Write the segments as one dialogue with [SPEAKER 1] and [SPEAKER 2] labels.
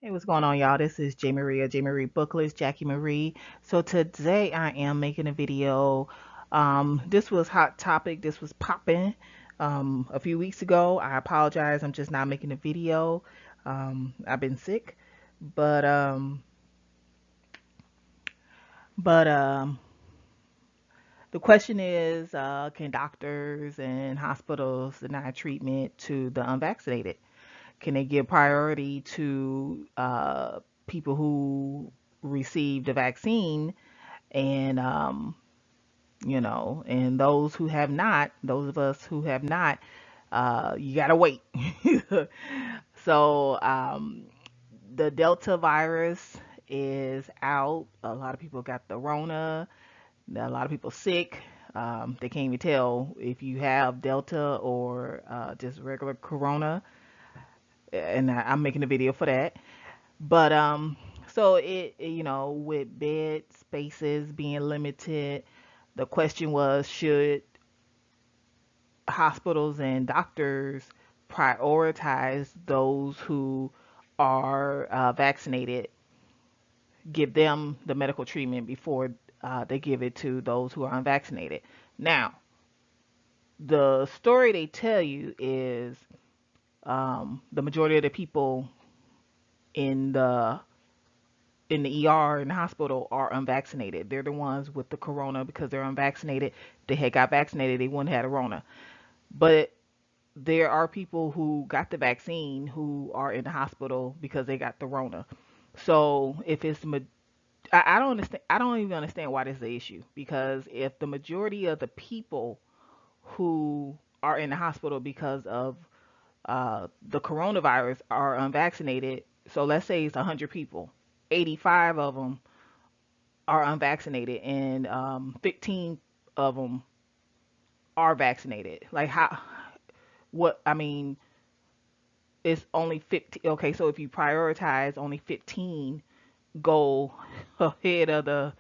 [SPEAKER 1] Hey, what's going on, y'all? This is J Marie, J Marie Booklist, Jackie Marie. So today I am making a video. This was hot topic. This was popping a few weeks ago. I apologize. I'm just not making a video. I've been sick, but um, but the question is, can doctors and hospitals deny treatment to the unvaccinated? Can they give priority to people who received the vaccine and and those who have not, those of us who have not, you gotta wait. So the Delta virus is out. A lot of people got the Rona. A lot of people sick. They can't even tell if you have Delta or just regular Corona. And I'm making a video for that. But so with bed spaces being limited, the question was, should hospitals and doctors prioritize those who are vaccinated, give them the medical treatment before they give it to those who are unvaccinated? Now, the story they tell you is the majority of the people in the ER in the hospital are unvaccinated. They're the ones with the corona because they're unvaccinated. If they had got vaccinated, they wouldn't have had a corona. But there are people who got the vaccine who are in the hospital because they got the Rona. So if it's I don't understand. I don't even understand why this is an issue, because if the majority of the people who are in the hospital because of the coronavirus are unvaccinated, so let's say it's 100 people, 85 of them are unvaccinated and 15 of them are vaccinated. Like how, what, I mean, it's only 15. Okay, so if you prioritize, only 15 go ahead of the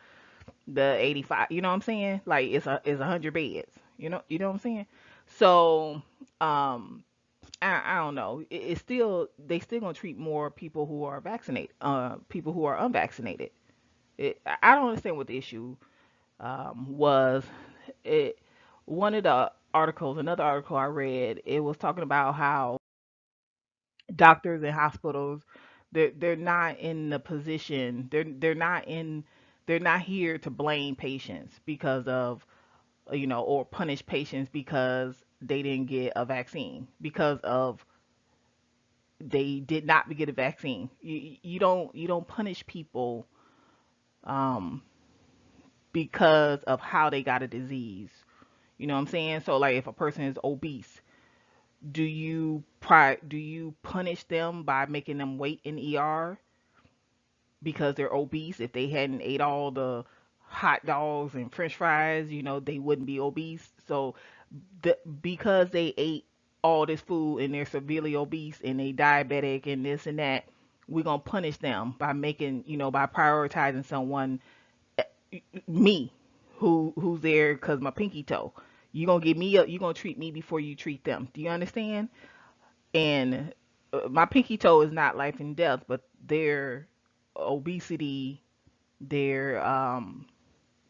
[SPEAKER 1] 85. You know what I'm saying? Like it's 100 beds. You know what I'm saying? So, I don't know. It's still, they still gonna treat more people who are vaccinated, people who are unvaccinated. I don't understand what the issue was. It One of the articles, another article I read, it was talking about how doctors and hospitals, they're not in the position, they're not here to blame patients because of, or punish patients because they didn't get a vaccine, because of they did not get a vaccine. You don't punish people um because of how they got a disease. You know what I'm saying? So like if a person is obese, do you punish them by making them wait in ER because they're obese? If they hadn't ate all the hot dogs and french fries, they wouldn't be obese. So because they ate all this food and they're severely obese and they diabetic and this and that, we're gonna punish them by making, by prioritizing someone, me, who's there because my pinky toe. You gonna give me up? You gonna treat me before you treat them? Do you understand? And my pinky toe is not life and death, but their obesity, their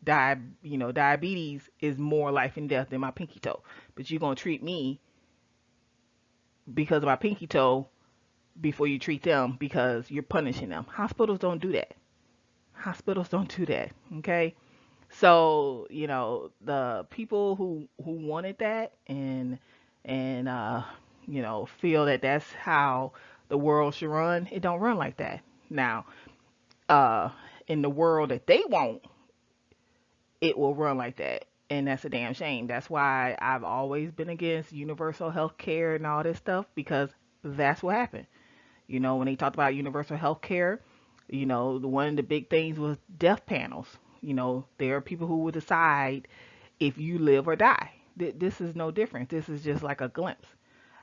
[SPEAKER 1] diabetes is more life and death than my pinky toe. But you're gonna treat me because of my pinky toe before you treat them because you're punishing them. Hospitals don't do that. Hospitals don't do that. Okay. So, the people who wanted that and feel that that's how the world should run, it don't run like that. Now, uh, in the world that they want, it will run like that. And that's a damn shame. That's why I've always been against universal health care and all this stuff, because that's what happened. When they talked about universal health care, one of the big things was death panels. There are people who will decide if you live or die. This is no different. This is just like a glimpse.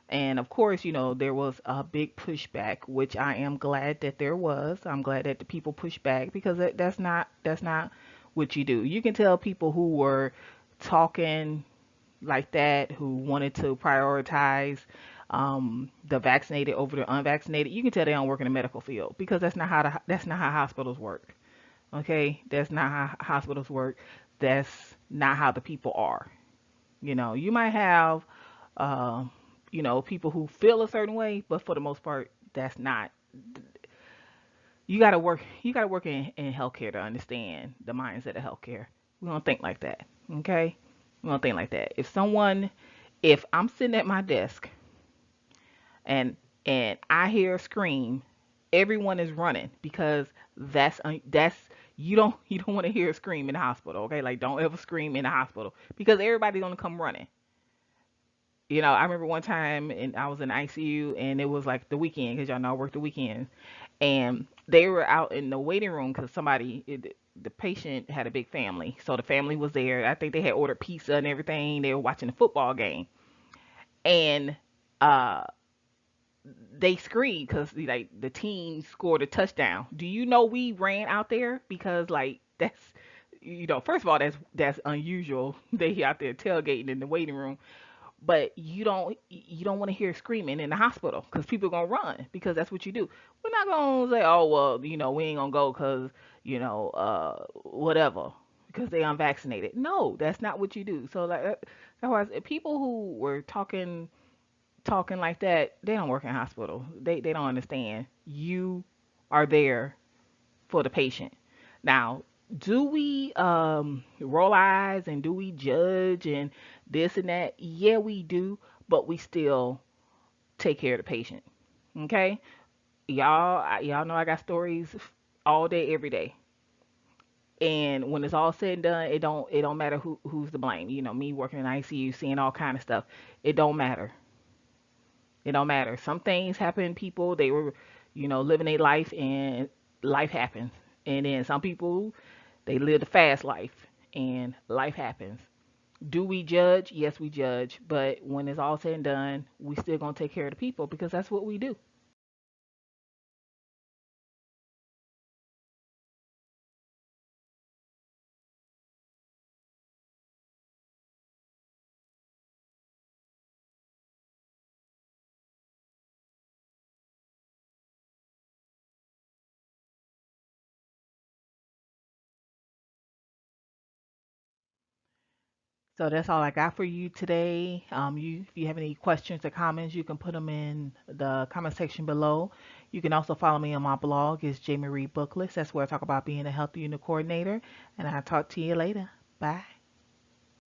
[SPEAKER 1] And of course, there was a big pushback, which I am glad that there was. I'm glad that the people pushed back, because that's not what you do. You can tell people who were talking like that, who wanted to prioritize the vaccinated over the unvaccinated, you can tell they don't work in the medical field because that's not how hospitals work. Okay, that's not how hospitals work. That's not how the people are. You might have, uh, people who feel a certain way, but for the most part, that's not. You gotta work. You gotta work in healthcare to understand the mindset of healthcare. We don't think like that. Okay, we don't think like that. If I'm sitting at my desk and I hear a scream, everyone is running because that's you don't want to hear a scream in the hospital. Okay, like don't ever scream in the hospital because everybody's gonna come running. I remember one time and I was in ICU and it was like the weekend because y'all know I work the weekends and they were out in the waiting room because the patient had a big family, so the family was there. I think they had ordered pizza and everything. They were watching the football game and uh they screamed because like the team scored a touchdown. Do you know we ran out there because like that's first of all that's unusual. They out there tailgating in the waiting room, but you don't want to hear screaming in the hospital because people are gonna run because that's what you do. We're not gonna say, oh well, we ain't gonna go because whatever because they unvaccinated. No, that's not what you do. So like that's why people who were talking like that, they don't work in hospital. They don't understand. You are there for the patient. Now, do we roll eyes and do we judge and this and that? Yeah, we do, but we still take care of the patient. Okay? Y'all know I got stories all day every day. And when it's all said and done, it don't matter who's to blame. Me working in ICU, seeing all kind of stuff. It don't matter. It don't matter. Some things happen. People they were, living their life, and life happens. And then some people they live the fast life, and life happens. Do we judge? Yes, we judge. But when it's all said and done, we still gonna take care of the people because that's what we do. So that's all I got for you today. If you have any questions or comments, you can put them in the comment section below. You can also follow me on my blog. It's Jamie Reed Booklist. That's where I talk about being a healthy unit coordinator. And I'll talk to you later. Bye.